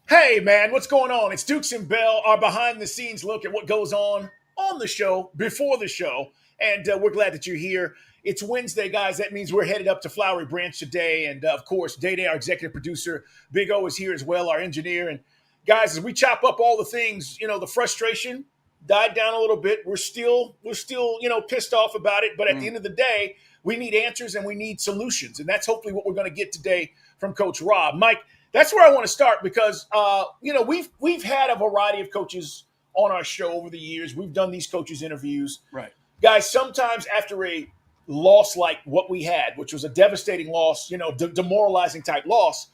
Hey, man, what's going on? It's Dukes and Bell, our behind the scenes look at what goes on the show, before the show. And we're glad that you're here. It's Wednesday, guys. That means we're headed up to Flowery Branch today. And of course, Day Day, our executive producer, Big O is here as well, our engineer. And guys, as we chop up all the things, the frustration died down a little bit. We're still, pissed off about it. But at the end of the day, we need answers and we need solutions. And that's hopefully what we're going to get today from Coach Rob. Mike, that's where I want to start because, we've had a variety of coaches on our show over the years. We've done these coaches interviews. Right. Guys, sometimes after a loss like what we had, which was a devastating loss, demoralizing type loss,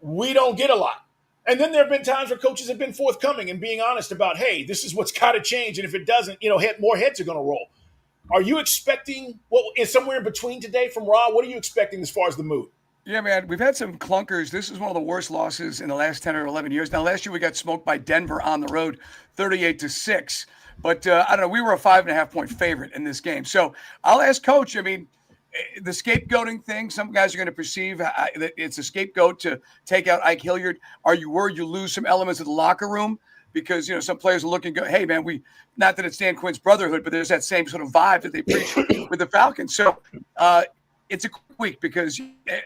we don't get a lot. And then there have been times where coaches have been forthcoming and being honest about, hey, this is what's got to change. And if it doesn't, more heads are going to roll. Are you expecting what is somewhere in between today from Rob? What are you expecting as far as the mood? Yeah, man, we've had some clunkers. This is one of the worst losses in the last 10 or 11 years. Now, last year we got smoked by Denver on the road, 38-6. But I don't know, we were a 5.5-point favorite in this game. So I'll ask Coach, I mean, the scapegoating thing, some guys are going to perceive that it's a scapegoat to take out Ike Hilliard. Are you worried you lose some elements of the locker room? Because, some players are looking good. Hey, man, not that it's Dan Quinn's brotherhood, but there's that same sort of vibe that they preach with the Falcons. So it's a quick week because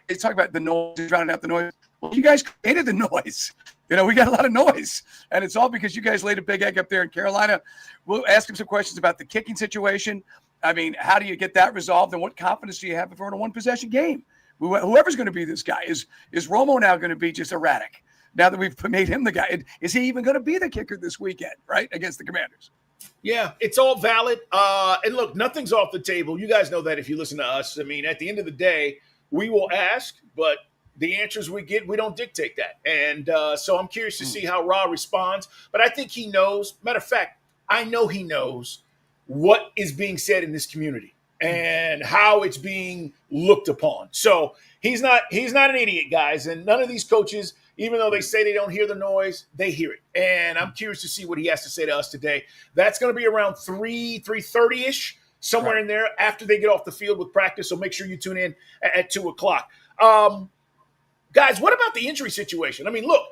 it's talking about the noise, drowning out the noise. Well, you guys created the noise. We got a lot of noise, and it's all because you guys laid a big egg up there in Carolina. We'll ask him some questions about the kicking situation. I mean, how do you get that resolved, and what confidence do you have if we're in a one-possession game? Whoever's going to be this guy, is Romo now going to be just erratic now that we've made him the guy? Is he even going to be the kicker this weekend, right, against the Commanders? Yeah, it's all valid. And look, nothing's off the table. You guys know that if you listen to us. I mean, at the end of the day, we will ask, but the answers we get, we don't dictate that. And so I'm curious to see how Ra responds. But I think he knows. Matter of fact, I know he knows what is being said in this community and how it's being looked upon. So he's not an idiot, guys. And none of these coaches, even though they say they don't hear the noise, they hear it. And I'm curious to see what he has to say to us today. That's going to be around 3:30-ish, somewhere in there after they get off the field with practice. So make sure you tune in at 2 o'clock. Guys, what about the injury situation? I mean, look,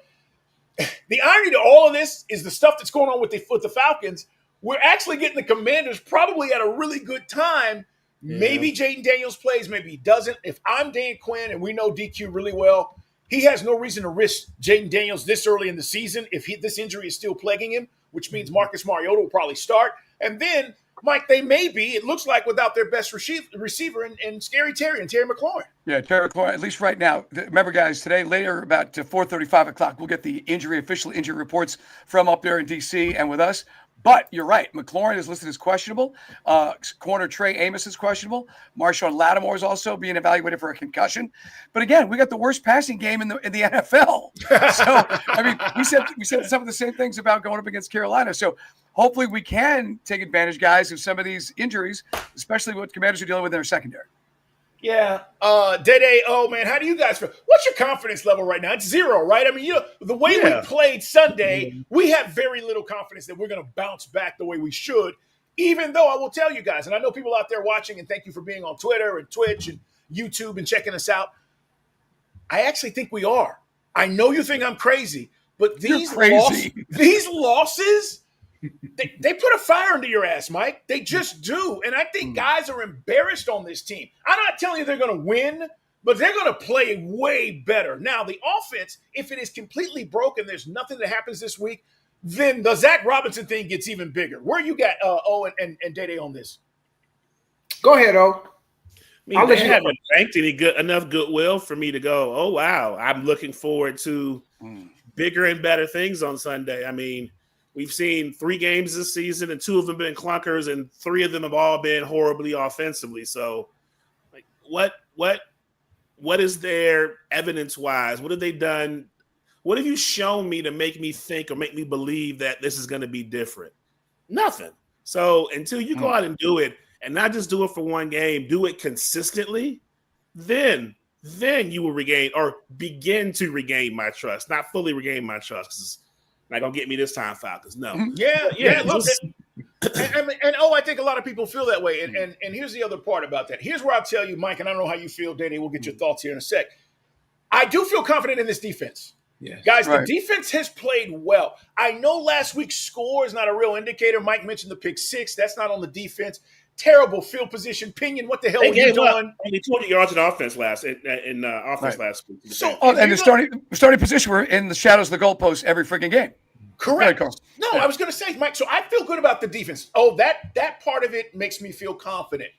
the irony to all of this is the stuff that's going on with the Falcons. We're actually getting the Commanders probably at a really good time. Yeah. Maybe Jaden Daniels plays, maybe he doesn't. If I'm Dan Quinn and we know DQ really well, he has no reason to risk Jaden Daniels this early in the season if this injury is still plaguing him, which means Marcus Mariota will probably start. And then, Mike, it looks like, without their best receiver in Scary Terry and Terry McLaurin. Yeah, Terry McLaurin, at least right now. Remember, guys, today, later about 4:30, 5 o'clock, we'll get the official injury reports from up there in D.C. and with us. But you're right. McLaurin is listed as questionable. Corner Trey Amos is questionable. Marshawn Lattimore is also being evaluated for a concussion. But again, we got the worst passing game in the NFL. So, I mean, we said some of the same things about going up against Carolina. So hopefully we can take advantage, guys, of some of these injuries, especially what Commanders are dealing with in their secondary. Yeah. Day, oh, man, how do you guys feel? What's your confidence level right now? It's 0, right? I mean, the way we played Sunday, we have very little confidence that we're going to bounce back the way we should, even though I will tell you guys, and I know people out there watching, and thank you for being on Twitter and Twitch and YouTube and checking us out. I actually think we are. I know you think I'm crazy, but these losses – They put a fire under your ass, Mike. They just do. And I think guys are embarrassed on this team. I'm not telling you they're going to win, but they're going to play way better. Now, the offense, if it is completely broken, there's nothing that happens this week, then the Zach Robinson thing gets even bigger. Where you got O and Day on this? Go ahead, O. They haven't banked enough goodwill for me to go, oh, wow, I'm looking forward to bigger and better things on Sunday. I mean, we've seen 3 games this season, and 2 of them have been clunkers, and 3 of them have all been horribly offensively. So, like, what is there evidence-wise? What have they done? What have you shown me to make me think or make me believe that this is going to be different? Nothing. So until you go out and do it, and not just do it for one game, do it consistently, then you will regain or begin to regain my trust. Not fully regain my trust. Not gonna get me this time, Falcons. No. Yeah. Look, I think a lot of people feel that way. And here's the other part about that. Here's where I'll tell you, Mike, and I don't know how you feel, Danny. We'll get your thoughts here in a sec. I do feel confident in this defense. Yes. Guys, Right. the defense has played well. I know last week's score is not a real indicator. Mike mentioned the pick six. That's not on the defense. Terrible field position. Pinion, what the hell They were you gave up doing? only 20 yards in offense last week. So And if the starting position were in the shadows of the goalpost every freaking game. correct. Carl. No, Yeah. I was going to say, Mike, so I feel good about the defense. Oh, that part of it makes me feel confident.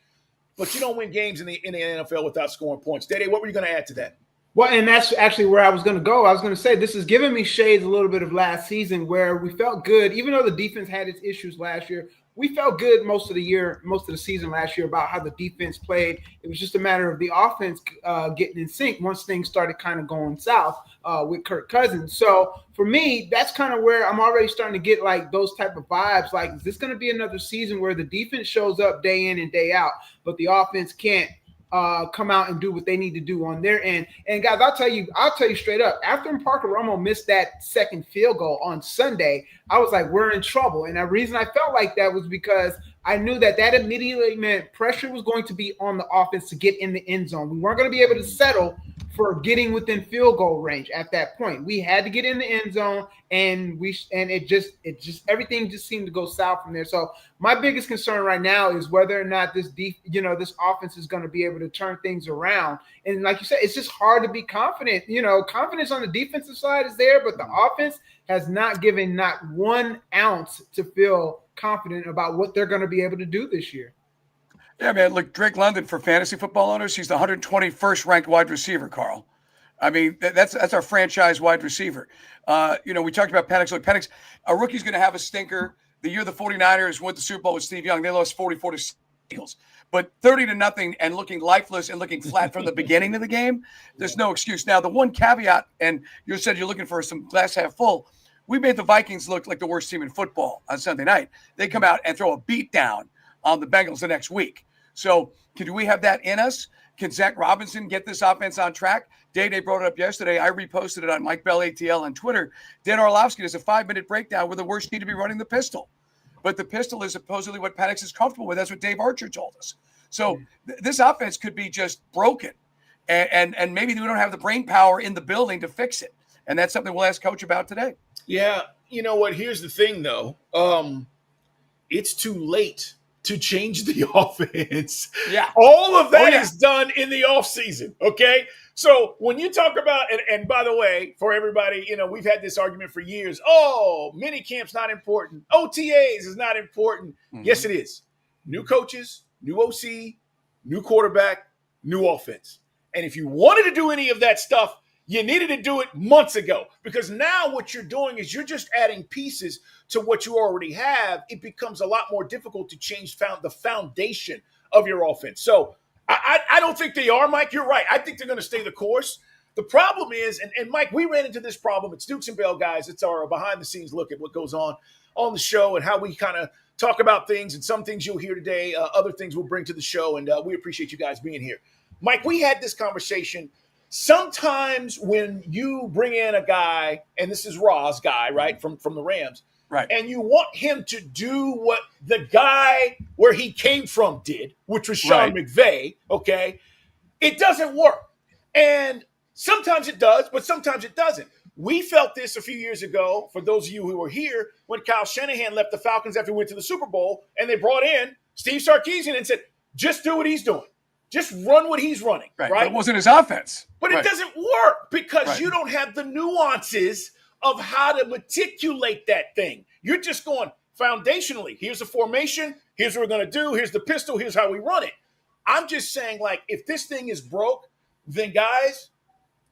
But you don't win games in the NFL without scoring points. Dede, what were you going to add to that? Well, and that's actually where I was going to go. I was going to say this is giving me shades a little bit of last season where we felt good, even though the defense had its issues last year. We felt good most of the season last year about how the defense played. It was just a matter of the offense getting in sync once things started kind of going south with Kirk Cousins. So for me, that's kind of where I'm already starting to get like those type of vibes. Like, is this going to be another season where the defense shows up day in and day out, but the offense can't come out and do what they need to do on their end? And guys, I'll tell you straight up, after Parker Romo missed that second field goal on Sunday, I was like, we're in trouble. And the reason I felt like that was because I knew that immediately meant pressure was going to be on the offense to get in the end zone. We weren't going to be able to settle for getting within field goal range at that point. We had to get in the end zone, and it just everything just seemed to go south from there. So my biggest concern right now is whether or not this offense is going to be able to turn things around. And like you said, it's just hard to be confident. Confidence on the defensive side is there, but the offense has not given not 1 ounce to feel confident about what they're going to be able to do this year. Yeah, man. Look, Drake London, for fantasy football owners, he's the 121st ranked wide receiver, Carl. I mean, that's our franchise wide receiver. We talked about Penix. Look, Penix, a rookie's going to have a stinker. The year the 49ers went to the Super Bowl with Steve Young, they lost 44 to Eagles. But 30-0 and looking lifeless and looking flat from the beginning of the game, there's no excuse. Now, the one caveat, and you said you're looking for some glass half full, we made the Vikings look like the worst team in football on Sunday night. They come out and throw a beat down on the Bengals the next week. So can we have that in us? Can Zach Robinson get this offense on track? Day brought it up yesterday. I reposted it on Mike Bell ATL on Twitter. Dan Orlovsky does a 5-minute breakdown with the worst team to be running the pistol. But the pistol is supposedly what Penix is comfortable with. That's what Dave Archer told us. So this offense could be just broken. And maybe we don't have the brain power in the building to fix it. And that's something we'll ask Coach about today. Yeah, you know what? Here's the thing, though. It's too late to change the offense. Yeah. All of that is done in the offseason, okay? So when you talk about, and by the way, for everybody, we've had this argument for years. Oh, mini camp's not important. OTAs is not important. Mm-hmm. Yes, it is. New coaches, new OC, new quarterback, new offense. And if you wanted to do any of that stuff, you needed to do it months ago, because now what you're doing is you're just adding pieces to what you already have. It becomes a lot more difficult to change the foundation of your offense. So I don't think they are, Mike. You're right. I think they're going to stay the course. The problem is, and Mike, we ran into this problem. It's Dukes and Bell, guys. It's our behind-the-scenes look at what goes on the show and how we kind of talk about things. And some things you'll hear today, other things we'll bring to the show. And we appreciate you guys being here. Mike, we had this conversation. Sometimes when you bring in a guy, and this is Ra's guy, right, from the Rams, right, and you want him to do what the guy where he came from did, which was Sean McVay, okay, it doesn't work. And sometimes it does, but sometimes it doesn't. We felt this a few years ago, for those of you who were here, when Kyle Shanahan left the Falcons after he went to the Super Bowl, and they brought in Steve Sarkisian and said, just do what he's doing. Just run what he's running, right? But it wasn't his offense. But it doesn't work because you don't have the nuances of how to meticulate that thing. You're just going foundationally. Here's the formation. Here's what we're going to do. Here's the pistol. Here's how we run it. I'm just saying, like, if this thing is broke, then guys,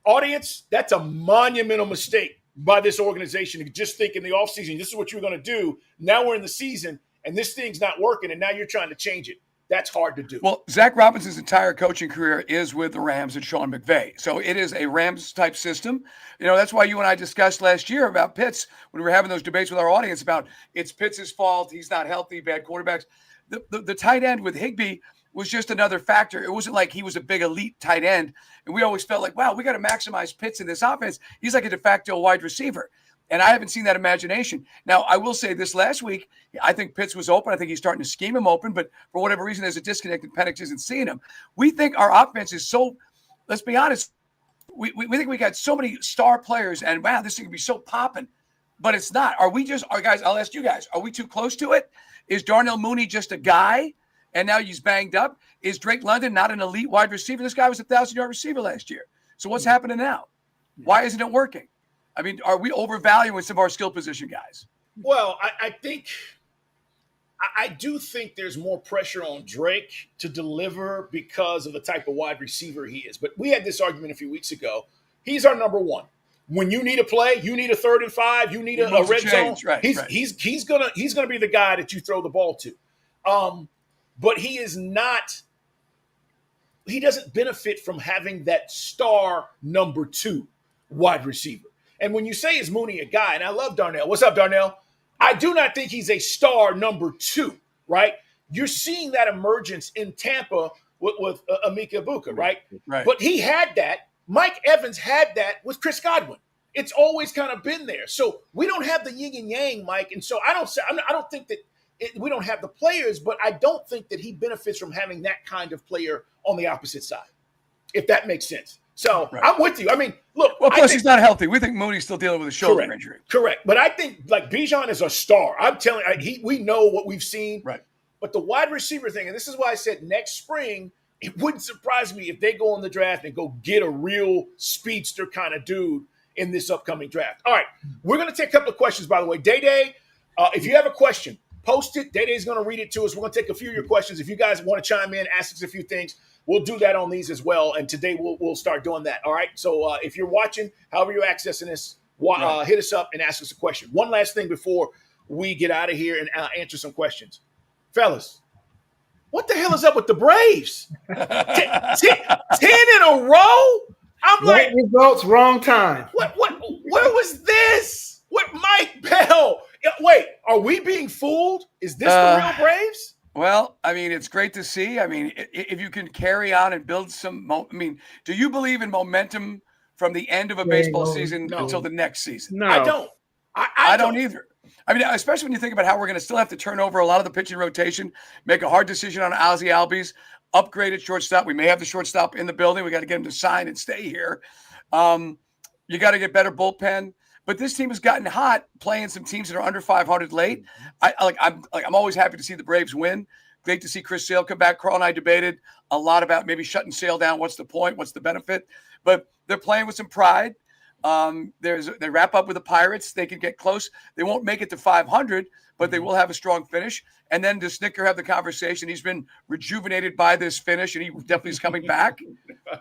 audience, that's a monumental mistake by this organization to just think in the offseason, this is what you're going to do. Now we're in the season, and this thing's not working, and now you're trying to change it. That's hard to do. Well, Zach Robinson's entire coaching career is with the Rams and Sean McVay. So it is a Rams-type system. That's why you and I discussed last year about Pitts when we were having those debates with our audience about it's Pitts' fault, he's not healthy, bad quarterbacks. The tight end with Higbee was just another factor. It wasn't like he was a big elite tight end. And we always felt like, wow, we got to maximize Pitts in this offense. He's like a de facto wide receiver. And I haven't seen that imagination. Now, I will say this last week, I think Pitts was open. I think he's starting to scheme him open. But for whatever reason, there's a disconnect and Penix isn't seeing him. We think our offense is so, let's be honest, we think we got so many star players, and wow, this thing can be so popping, but it's not. Are guys? I'll ask you guys: are we too close to it? Is Darnell Mooney just a guy, and now he's banged up? Is Drake London not an elite wide receiver? This guy was a 1,000-yard receiver last year. So what's happening now? Why isn't it working? I mean, are we overvaluing some of our skill position guys? Well, I do think there's more pressure on Drake to deliver because of the type of wide receiver he is. But we had this argument a few weeks ago. He's our number one. When you need a play, you need a 3rd and 5, you need a red zone. Right, he's gonna be the guy that you throw the ball to. But he is not. He doesn't benefit from having that star number 2 wide receiver. And when you say is Mooney a guy, and I love Darnell. What's up, Darnell? I do not think he's a star number 2, right? You're seeing that emergence in Tampa with Emeka Egbuka, right? But he had that. Mike Evans had that with Chris Godwin. It's always kind of been there. So we don't have the yin and yang, Mike. And so I don't think that we don't have the players, but I don't think that he benefits from having that kind of player on the opposite side, if that makes sense. So I'm with you. I mean, look. Well, plus he's not healthy. We think Mooney's still dealing with a shoulder injury. Correct. But I think like Bijan is a star. I'm telling you, we know what we've seen. Right. But the wide receiver thing, and this is why I said next spring, it wouldn't surprise me if they go in the draft and go get a real speedster kind of dude in this upcoming draft. All right. We're going to take a couple of questions, by the way. Day, if you have a question, post it. Day-Day's going to read it to us. We're going to take a few of your questions. If you guys want to chime in, ask us a few things, we'll do that on these as well. And today we'll start doing that. All right. So if you're watching, however you're accessing this, hit us up and ask us a question. One last thing before we get out of here and answer some questions. Fellas, what the hell is up with the Braves? 10 in a row? I'm right results, wrong time. Where was this? What, Mike Bell? Wait, are we being fooled? Is this the real Braves? Well, I mean, it's great to see. I mean, if you can carry on and build some do you believe in momentum from the end of a baseball season until the next season? No, I don't. I don't either. I mean, especially when you think about how we're going to still have to turn over a lot of the pitching rotation, make a hard decision on Ozzie Albies, upgrade at shortstop. We may have the shortstop in the building. We got to get him to sign and stay here. You got to get better bullpen. But this team has gotten hot playing some teams that are under 500 late. I'm always happy to see the Braves win. Great to see Chris Sale come back. Carl and I debated a lot about maybe shutting Sale down. What's the point? What's the benefit? But they're playing with some pride. They wrap up with the Pirates. They can get close. They won't make it to 500, but they will have a strong finish. And then does Snicker have the conversation? He's been rejuvenated by this finish, and he definitely is coming back.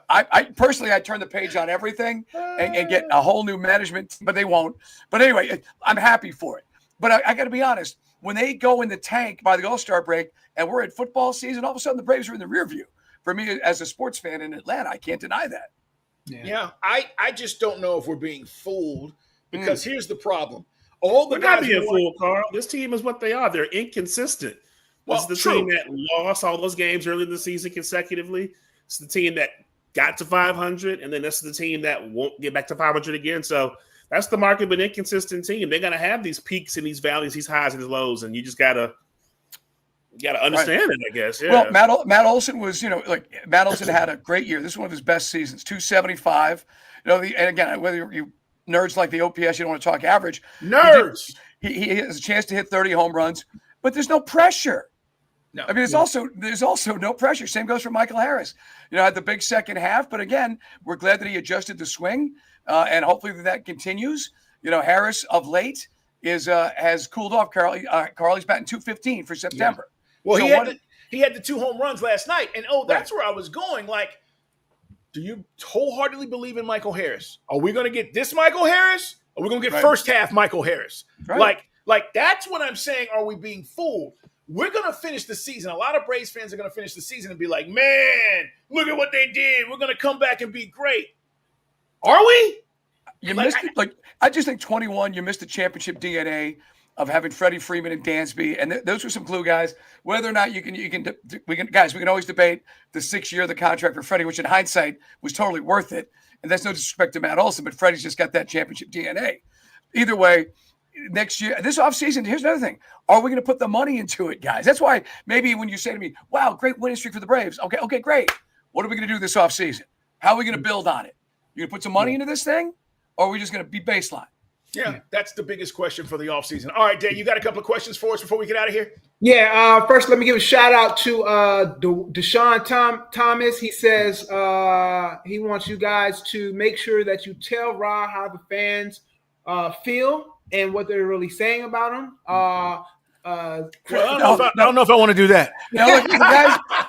I personally, I turn the page on everything and get a whole new management, but they won't. But anyway, I'm happy for it. But I got to be honest. When they go in the tank by the All-Star break and we're at football season, all of a sudden the Braves are in the rear view. For me, as a sports fan in Atlanta, I can't deny that. Yeah, I just don't know if we're being fooled because here's the problem. All the We're guys not being fooled, Carl. This team is what they are. They're inconsistent. Well, this is the team that lost all those games early in the season consecutively. It's the team that got to 500, and then this is the team that won't get back to 500 again. So that's the mark of an inconsistent team. They're going to have these peaks and these valleys, these highs and these lows, and you just got to understand it, I guess. Yeah. Well, Matt Olson was, Matt Olson had a great year. This is one of his best seasons, 275. And again, whether you nerds like the OPS, you don't want to talk average. Nerds. He has a chance to hit 30 home runs, but there's no pressure. No. I mean, there's also no pressure. Same goes for Michael Harris. Had the big second half, but again, we're glad that he adjusted the swing, and hopefully that continues. Harris of late has cooled off. Carly's batting 215 for September. Yeah. Well, he had the 2 home runs last night, and that's where I was going. Like, do you wholeheartedly believe in Michael Harris? Are we going to get this Michael Harris? Or are we going to get first half Michael Harris? Right. Like that's what I'm saying. Are we being fooled? We're going to finish the season. A lot of Braves fans are going to finish the season and be like, man, look at what they did. We're going to come back and be great. Are we? You missed it. I just think 21, you missed the championship DNA of having Freddie Freeman and Dansby, and those were some glue guys. Whether or not we can always debate the 6-year of the contract for Freddie, which in hindsight was totally worth it. And that's no disrespect to Matt Olson, but Freddie's just got that championship DNA. Either way, next year, this offseason, here's another thing. Are we going to put the money into it, guys? That's why maybe when you say to me, wow, great winning streak for the Braves. Okay, great. What are we going to do this offseason? How are we going to build on it? You gonna put some money into this thing, or are we just gonna be baseline? Yeah, that's the biggest question for the offseason. All right, Dave, you got a couple of questions for us before we get out of here? Yeah, first let me give a shout out to Deshaun Thomas. He says he wants you guys to make sure that you tell Ra how the fans feel and what they're really saying about him. I don't know if I want to do that. Now, look,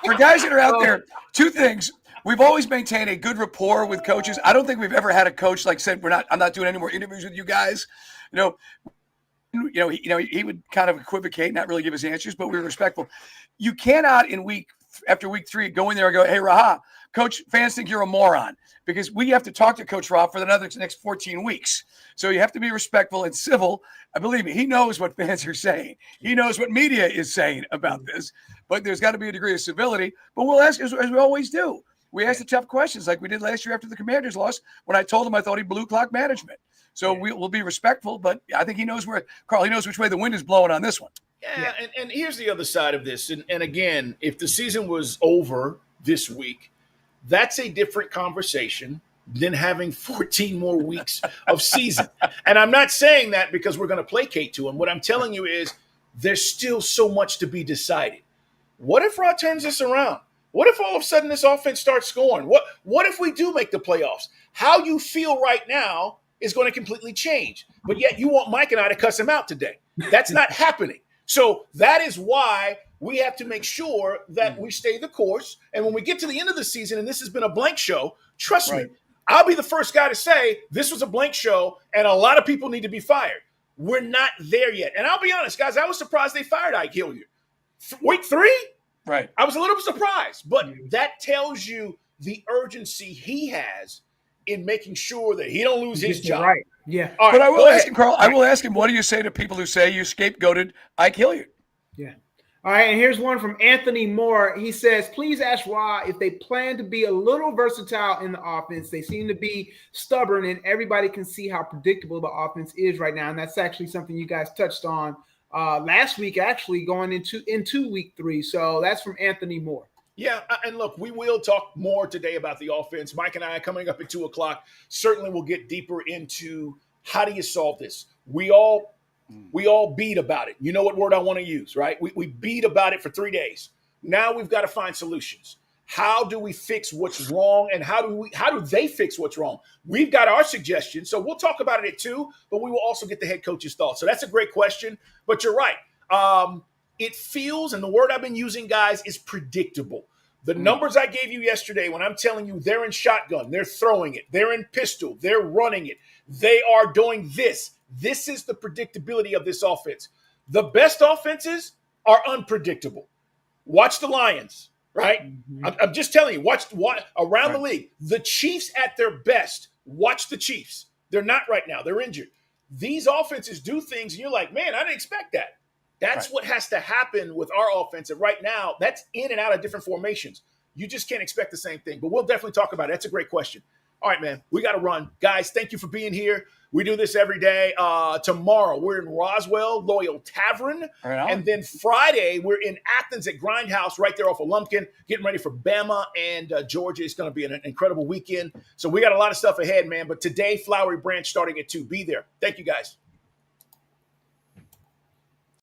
for guys that are out there, two things. We've always maintained a good rapport with coaches. I don't think we've ever had a coach like said, I'm not doing any more interviews with you guys. He would kind of equivocate, not really give us answers, but we were respectful. You cannot after week 3 go in there and go, hey, Raha, coach, fans think you're a moron, because we have to talk to Coach Ra for the next 14 weeks. So you have to be respectful and civil. I believe me, he knows what fans are saying. He knows what media is saying about this, but there's got to be a degree of civility. But we'll ask, as we always do. We ask the tough questions like we did last year after the Commanders lost, when I told him I thought he blew clock management. So we'll be respectful, but I think he knows he knows which way the wind is blowing on this one. Yeah. And here's the other side of this. And again, if the season was over this week, that's a different conversation than having 14 more weeks of season. And I'm not saying that because we're going to placate to him. What I'm telling you is there's still so much to be decided. What if Rod turns this around? What if all of a sudden this offense starts scoring? What if we do make the playoffs? How you feel right now is going to completely change. But yet you want Mike and I to cuss him out today. That's not happening. So that is why we have to make sure that we stay the course. And when we get to the end of the season, and this has been a blank show, trust me, I'll be the first guy to say this was a blank show and a lot of people need to be fired. We're not there yet. And I'll be honest, guys, I was surprised they fired Ike Hilliard. Week 3? Right. I was a little surprised, but that tells you the urgency he has in making sure that he don't lose his job. Right. Yeah. All right, but I will ask him, Carl, I will ask him, what do you say to people who say you scapegoated Ike Hilliard? Yeah. All right, and here's one from Anthony Moore. He says, please ask Ra if they plan to be a little versatile in the offense. They seem to be stubborn, and everybody can see how predictable the offense is right now. And that's actually something you guys touched on last week, actually going into week 3. So that's from Anthony Moore. Yeah, and look, we will talk more today about the offense. Mike and I, coming up at 2 o'clock, certainly will get deeper into how do you solve this. We all beat about it. You know what word I want to use, right? We beat about it for 3 days. Now we've got to find solutions. How do we fix what's wrong, and how do they fix what's wrong? We've got our suggestions, so we'll talk about it at 2, but we will also get the head coach's thoughts. So that's a great question, but you're right. It feels, and the word I've been using, guys, is predictable. The numbers I gave you yesterday, when I'm telling you they're in shotgun, they're throwing it, they're in pistol, they're running it, they are doing this. This is the predictability of this offense. The best offenses are unpredictable. Watch the Lions, right? Mm-hmm. I'm just telling you, watch around the league. The Chiefs at their best, watch the Chiefs. They're not right now. They're injured. These offenses do things, and you're like, man, I didn't expect that. That's what has to happen with our offense. And right now, that's in and out of different formations. You just can't expect the same thing. But we'll definitely talk about it. That's a great question. All right, man, we got to run. Guys, thank you for being here. We do this every day. Tomorrow, we're in Roswell, Loyal Tavern. And then Friday, we're in Athens at Grindhouse right there off of Lumpkin, getting ready for Bama and Georgia. It's going to be an incredible weekend. So we got a lot of stuff ahead, man. But today, Flowery Branch starting at 2. Be there. Thank you, guys.